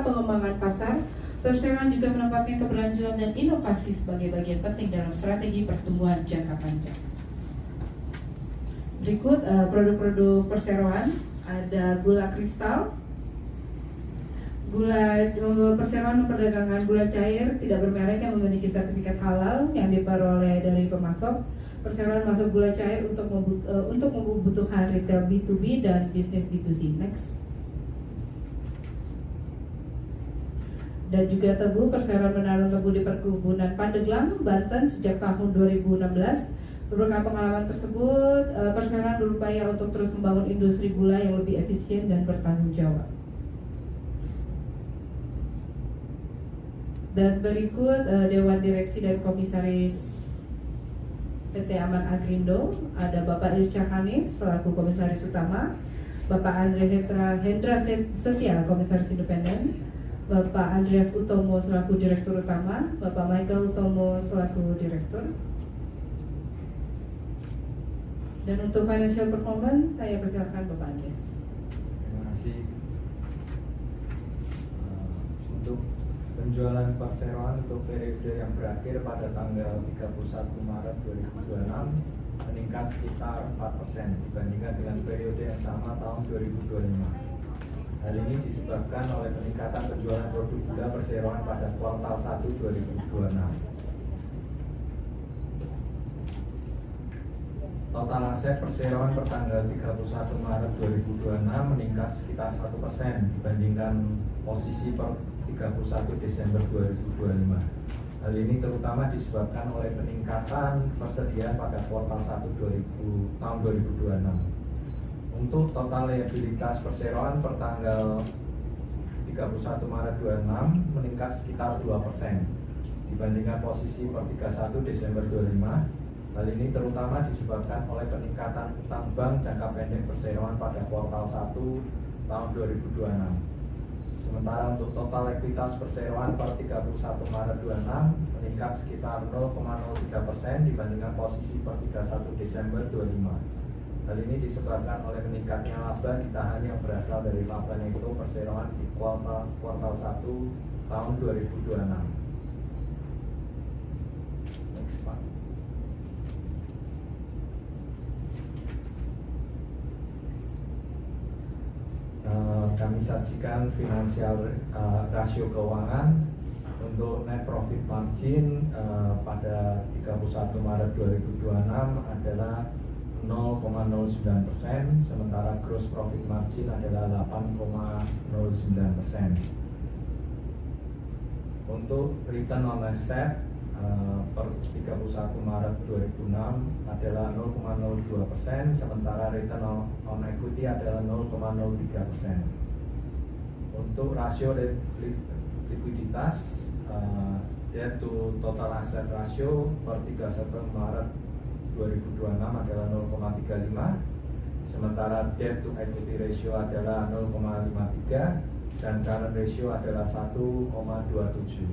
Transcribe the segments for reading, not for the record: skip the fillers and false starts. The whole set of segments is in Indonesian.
pengembangan pasar, perseroan juga menempatkan keberlanjutan dan inovasi sebagai bagian penting dalam strategi pertumbuhan jangka panjang. Berikut produk-produk perseroan, ada gula kristal. Perseroan memperdagangkan gula cair tidak bermerek yang memiliki sertifikat halal yang diperoleh dari pemasok. Perseroan masuk gula cair untuk kebutuhan retail B2B dan bisnis B2C. Next. Dan juga tebu, perseroan menanam tebu di perkebunan Pandeglang, Banten sejak tahun 2016. Berbekal pengalaman tersebut, perseroan berupaya untuk terus membangun industri gula yang lebih efisien dan bertanggung jawab. Dan berikut Dewan Direksi dan Komisaris PT Aman Agrindo, ada Bapak Irsyad Hanif selaku Komisaris Utama, Bapak Hendra Setia Komisaris Independen, Bapak Andreas Utomo selaku Direktur Utama, Bapak Michael Utomo selaku Direktur. Dan untuk financial performance, saya persilakan Bapak Andreas. Terima kasih. Untuk penjualan perseroan untuk periode yang berakhir pada tanggal 31 Maret 2026 meningkat sekitar 4% dibandingkan dengan periode yang sama tahun 2025. Hal ini disebabkan oleh peningkatan penjualan produk gula perseroan pada kuartal 1 2026. Total aset perseroan pertanggal 31 Maret 2026 meningkat sekitar 1% dibandingkan posisi per 31 Desember 2025. Hal ini terutama disebabkan oleh peningkatan persediaan pada kuartal 1 tahun 2026. Untuk total liabilitas perseroan pertanggal 31 Maret 2026 meningkat sekitar 2% dibandingkan posisi per 31 Desember 2025. Hal ini terutama disebabkan oleh peningkatan utang bank jangka pendek perseroan pada kuartal 1 tahun 2026. Sementara untuk total ekuitas perseroan per 31 Maret 2026 meningkat sekitar 0,03% dibandingkan posisi per 31 Desember 2025. Hal ini disebabkan oleh meningkatnya laba ditahan yang berasal dari laba netto perseroan di kuartal 1 tahun 2026. Next slide. Kami sajikan finansial rasio keuangan untuk net profit margin pada 31 Maret 2026 adalah 0,09%, sementara gross profit margin adalah 8,09%. Untuk return on asset per 31 Maret 2006 adalah 0,02%, sementara return on equity adalah 0,03%. Untuk rasio likuiditas, debt to total asset ratio per 31 Maret 2026 adalah 0,35, sementara debt to equity ratio adalah 0,53 dan current ratio adalah 1,27.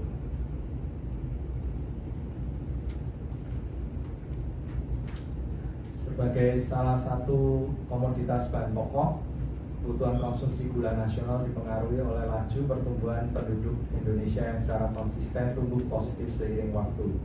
Sebagai salah satu komoditas bahan pokok, kebutuhan konsumsi gula nasional dipengaruhi oleh laju pertumbuhan penduduk Indonesia yang secara konsisten tumbuh positif seiring waktu.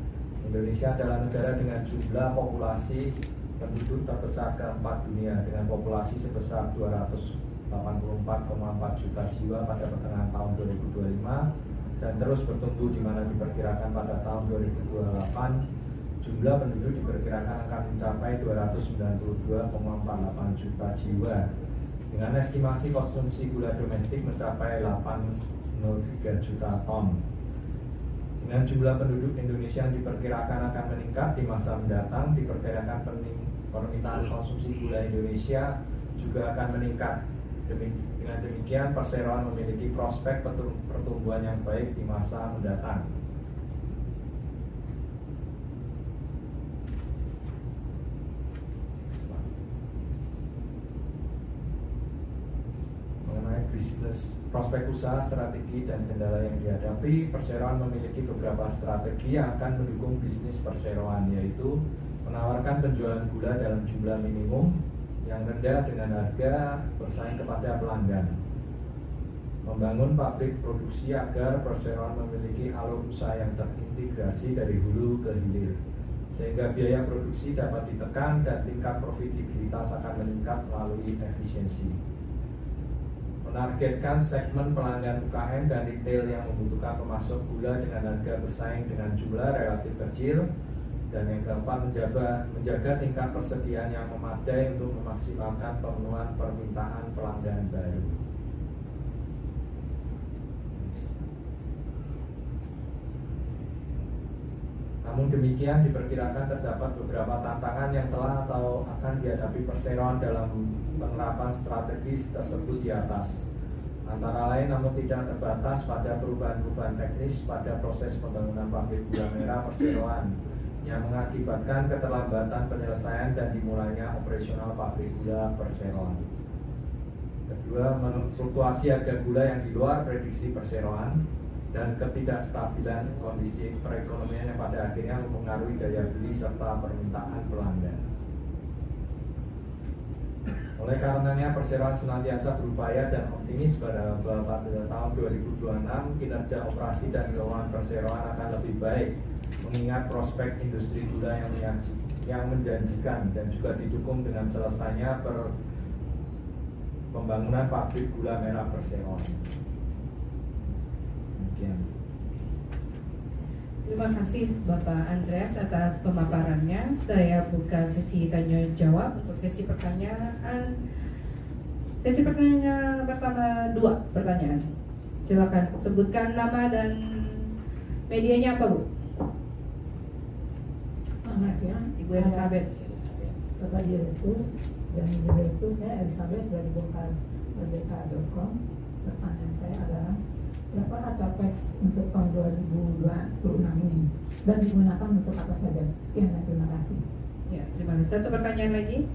Indonesia adalah negara dengan jumlah populasi penduduk terbesar keempat dunia dengan populasi sebesar 284,4 juta jiwa pada pertengahan tahun 2025 dan terus bertumbuh di mana diperkirakan pada tahun 2028 jumlah penduduk diperkirakan akan mencapai 292,48 juta jiwa dengan estimasi konsumsi gula domestik mencapai 803 juta ton. Dengan jumlah penduduk Indonesia yang diperkirakan akan meningkat di masa mendatang, diperkirakan permintaan konsumsi gula Indonesia juga akan meningkat. Dengan demikian, perseroan memiliki prospek pertumbuhan yang baik di masa mendatang. Mengenai bisnis, prospek usaha, strategi, dan kendala yang dihadapi, perseroan memiliki beberapa strategi yang akan mendukung bisnis perseroan, yaitu menawarkan penjualan gula dalam jumlah minimum yang rendah dengan harga bersaing kepada pelanggan, membangun pabrik produksi agar perseroan memiliki alur usaha yang terintegrasi dari hulu ke hilir, sehingga biaya produksi dapat ditekan dan tingkat profitabilitas akan meningkat melalui efisiensi. Menargetkan segmen pelanggan UKM dan retail yang membutuhkan pemasok gula dengan harga bersaing dengan jumlah relatif kecil. Dan yang keempat, menjaga tingkat persediaan yang memadai untuk memaksimalkan pemenuhan permintaan pelanggan baru. Namun demikian, diperkirakan terdapat beberapa tantangan yang telah atau akan dihadapi perseroan dalam penerapan strategis tersebut di atas. Antara lain, namun tidak terbatas, pada perubahan-perubahan teknis pada proses pembangunan pabrik gula merah perseroan yang mengakibatkan keterlambatan penyelesaian dan dimulainya operasional pabrik gula perseroan. Kedua, fluktuasi harga gula yang di luar prediksi perseroan dan ketidakstabilan kondisi perekonomian yang pada akhirnya mempengaruhi daya beli serta permintaan pelanggan. Oleh karenanya, perseroan senantiasa berupaya dan optimis pada tahun 2026 kinerja operasi dan keuangan perseroan akan lebih baik, mengingat prospek industri gula yang menjanjikan dan juga didukung dengan selesainya pembangunan pabrik gula merah perseroan. Demikian. Terima kasih Bapak Andreas atas pemaparannya. Saya buka sesi tanya jawab. Untuk sesi pertanyaan pertama 2 pertanyaan. Silakan sebutkan nama dan medianya apa, Bu? Selamat siang, Ibu Elizabeth. Bapak Direktur dan Ibu Direktur. Saya Elizabeth dari Merdeka.com. Pertanyaan saya adalah, berapa capex untuk tahun 2026 ini dan digunakan untuk apa saja? Sekian dan terima kasih. Ya, terima kasih. Satu pertanyaan lagi.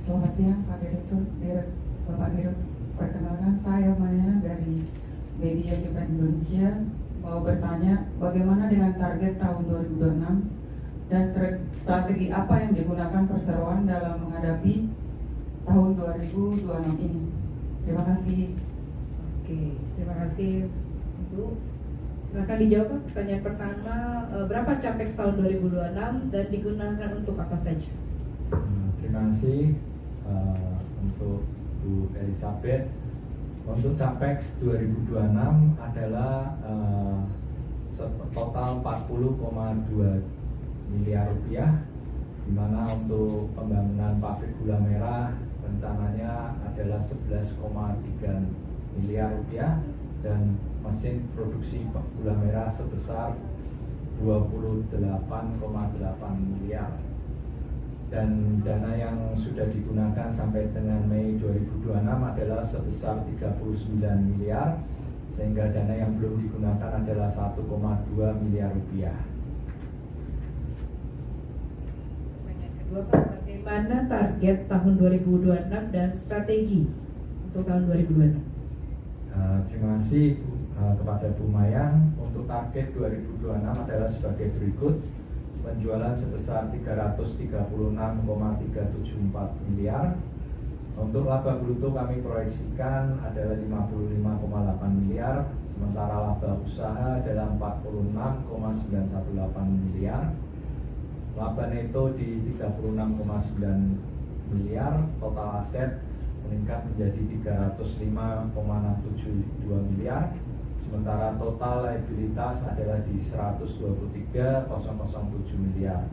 Selamat siang Pak Direktur, Bapak Direktur. Perkenalkan, saya Maya dari Media Japan Indonesia. Mau bertanya, bagaimana dengan target tahun 2026 dan strategi apa yang digunakan perseroan dalam menghadapi tahun 2026 ini? Terima kasih. Oke, terima kasih Ibu. Silakan dijawab pertanyaan pertama, berapa capex tahun 2026 dan digunakan untuk apa saja? Terima kasih untuk Bu Elizabeth. Untuk capex 2026 adalah total 40,2 miliar rupiah, di mana untuk pembangunan pabrik gula merah rencananya adalah 11,3 miliar rupiah dan mesin produksi gula merah sebesar 28,8 miliar. Dan dana yang sudah digunakan sampai dengan Mei 2026 adalah sebesar 39 miliar, sehingga dana yang belum digunakan adalah 1,2 miliar rupiah. Pertanyaan kedua, Pak, bagaimana target tahun 2026 dan strategi untuk tahun 2026? Terima kasih kepada Bu Mayang. Untuk target 2026 adalah sebagai berikut: penjualan sebesar 336,374 miliar. Untuk laba bruto kami proyeksikan adalah 55,8 miliar, sementara laba usaha adalah 46,918 miliar. Laba neto di 36,9 miliar, total aset meningkat menjadi 305,672 miliar. Sementara total liabilitas adalah di 123,007 miliar.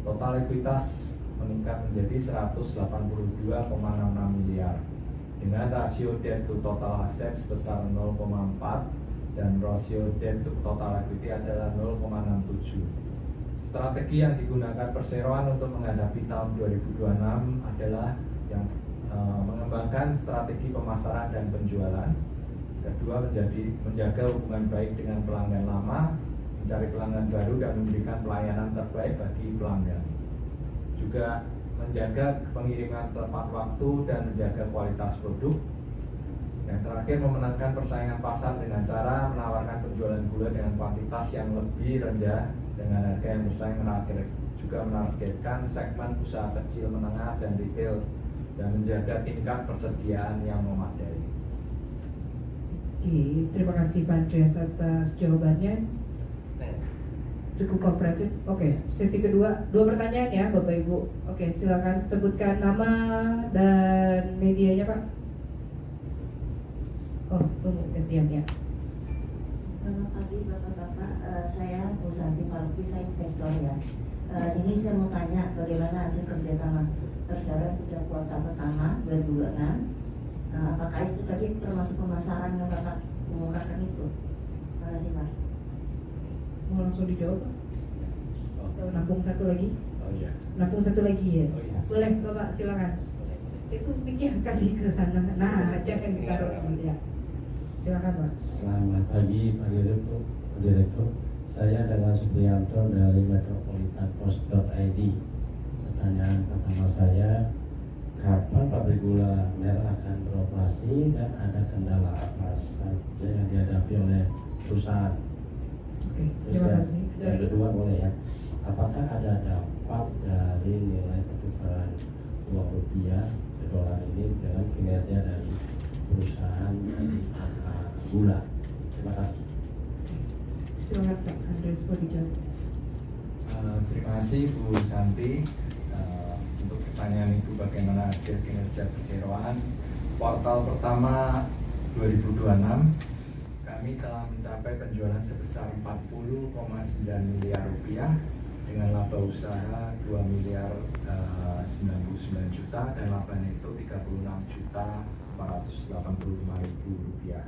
Total ekuitas meningkat menjadi 182,66 miliar dengan rasio debt to total aset sebesar 0,4 dan rasio debt to total equity adalah 0,67. Strategi yang digunakan perseroan untuk menghadapi tahun 2026 adalah yang mengembangkan strategi pemasaran dan penjualan. Kedua, menjaga hubungan baik dengan pelanggan lama, mencari pelanggan baru dan memberikan pelayanan terbaik bagi pelanggan. Juga menjaga pengiriman tepat waktu dan menjaga kualitas produk. Yang terakhir, memenangkan persaingan pasar dengan cara menawarkan penjualan gula dengan kuantitas yang lebih rendah dengan harga yang bersaing, menarik juga menargetkan segmen usaha kecil menengah dan retail dan menjaga tingkat persediaan yang memadai. Oke, terima kasih Pak Andreas atas jawabannya. Cukup komprehensif. Oke, sesi kedua, 2 pertanyaan ya Bapak Ibu. Oke, silakan sebutkan nama dan medianya Pak. Oh, tunggu gantian ya. Selamat pagi Bapak-Bapak, saya Bu Santi Faruqi, saya investor ya. Ini saya mau tanya bagaimana hasil kerjasama perseroan 3 kuartal pertama 2026. Apakah itu tadi termasuk pemasaran yang Bapak mengungkapkan itu? Terima kasih Pak. Mau langsung dijawab Pak? Atau nampung satu lagi? Oh iya. Nampung satu lagi ya? Oh iya. Boleh Bapak, silakan. Itu mic-nya kasih ke sana. Nah, jangan ditaruh dulu ya. Silakan Pak. Selamat pagi Pak Direktur. Saya adalah Supriyanto dari metropolitanpost.id. Pertanyaan pertama saya, kapan pabrik gula merah akan beroperasi dan ada kendala apa saja yang dihadapi oleh perusahaan? Oke, Terus terima yang, kasih. yang kedua boleh ya, apakah ada dampak dari nilai pertukaran uang rupiah ke dolar ini dengan kinerja dari perusahaan dari gula? Terima kasih. Silakan Pak Andreas mau dijawab. Terima kasih Bu Santi. Untuk pertanyaan itu bagaimana hasil kinerja perseroan kuartal pertama 2026, kami telah mencapai penjualan sebesar 40,9 miliar rupiah dengan laba usaha 2 miliar 99 juta dan laba neto 36 juta 485 ribu rupiah.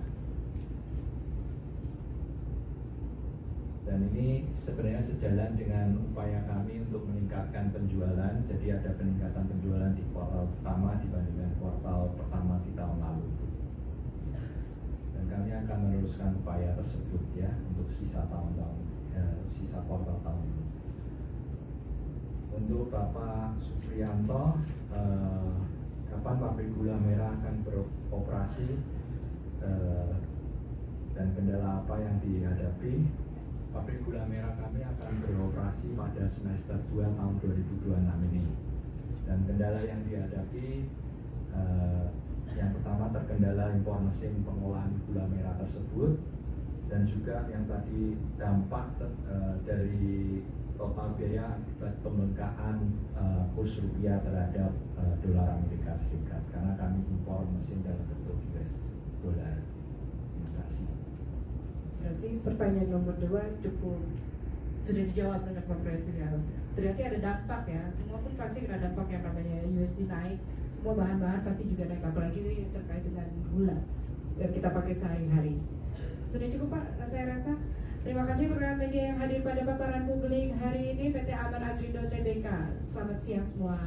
Dan ini sebenarnya sejalan dengan upaya kami untuk meningkatkan penjualan. Jadi ada peningkatan penjualan di kuartal pertama dibandingkan kuartal pertama di tahun lalu. Dan kami akan meneruskan upaya tersebut ya untuk sisa sisa kuartal tahun ini. Untuk Bapak Supriyanto, kapan pabrik gula merah akan beroperasi dan kendala apa yang dihadapi? Pabrik gula merah kami akan beroperasi pada semester 2 tahun 2026 ini. Dan kendala yang dihadapi, yang pertama terkendala impor mesin pengolahan gula merah tersebut, dan juga yang tadi dampak dari total biaya akibat pembengkakan kurs rupiah terhadap dolar Amerika Serikat, karena kami impor mesin dalam bentuk US dollar. Terima kasih. Berarti pertanyaan nomor 2 cukup sudah dijawab dengan komprehensif ya. Berarti ada dampak ya. Semua pun pasti kena dampak yang namanya USD naik. Semua bahan-bahan pasti juga naik, apalagi terkait dengan gula yang kita pakai sehari-hari. Sudah cukup Pak, saya rasa. Terima kasih rekan media yang hadir pada paparan publik hari ini PT Aman Agrindo Tbk. Selamat siang semua.